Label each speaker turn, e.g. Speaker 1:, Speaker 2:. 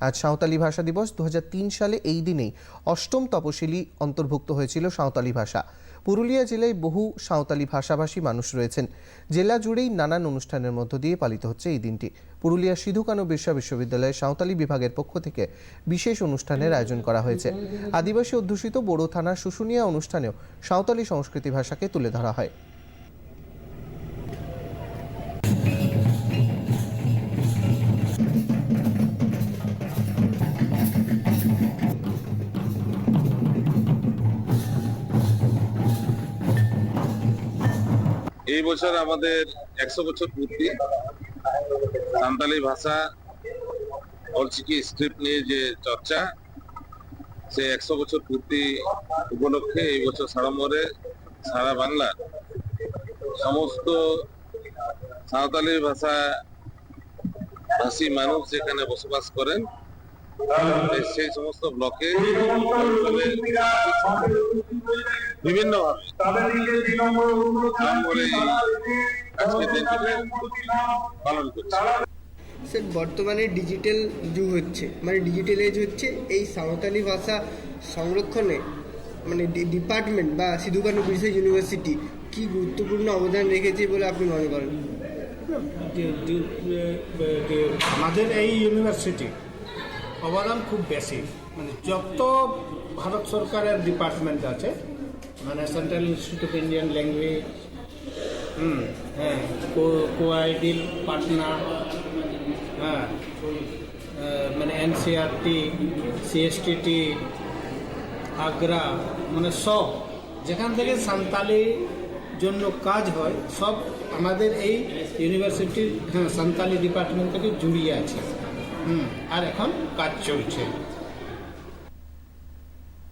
Speaker 1: আজ সাঁওতালি ভাষা দিবস। 2003 সালে এই দিনেই অষ্টম তপশিলি অন্তর্ভুক্ত হয়েছিল সাঁওতালি ভাষা। পুরুলিয়া জেলায় বহু সাঁওতালি ভাষাভাষী মানুষ রয়েছেন। জেলা জুড়েই নানান অনুষ্ঠানের মধ্য দিয়ে পালিত হচ্ছে এই দিনটি। পুরুলিয়া সিধু কানু বিরসা বিশ্ববিদ্যালয়ের সাঁওতালি বিভাগের পক্ষ থেকে বিশেষ অনুষ্ঠানের আয়োজন করা হয়েছে। আদিবাসী অধ্যুষিত বোড়ো থানার শুশুনিয়া অনুষ্ঠানেও সাঁওতালি সংস্কৃতি ভাষাকে তুলে ধরা হয়।
Speaker 2: এই বছর আমাদের 100 বছর পূর্তি। সাঁওতালি ভাষা অলচিকি স্ক্রিপ্ট নিয়ে যে চর্চা, সে 100 বছর পূর্তি উপলক্ষে এই বছর সাড়ম্বরে সারা বাংলা সমস্ত সাঁওতালি ভাষী মানুষ যেখানে বসবাস করেন সেই সমস্ত ব্লকে বিভিন্নভাবে আজকের দিনটিকে পালন করছে।
Speaker 3: স্যার, বর্তমানে ডিজিটাল যুগ হচ্ছে, মানে ডিজিটাল এজ হচ্ছে। এই সাঁওতালি ভাষা সংরক্ষণে মানে ডিপার্টমেন্ট বা সিধু কানু বিরসা ইউনিভার্সিটি কি গুরুত্বপূর্ণ অবদান রেখেছে বলে আপনি মনে করেন?
Speaker 4: আমাদের এই ইউনিভার্সিটি অবদান খুব বেশি। মানে যত ভারত সরকারের ডিপার্টমেন্ট আছে, মানে central institute of Indian language, কোআইডিল পাটনা, মানে এনসিআরটি, সিএসটিটি, আগ্রা, মানে সব যেখান থেকে সাঁওতালি জন্য কাজ হয় সব আমাদের এই ইউনিভার্সিটির সাঁওতালি ডিপার্টমেন্ট থেকে জড়িয়ে আছে। আর এখন কাজ চলছে।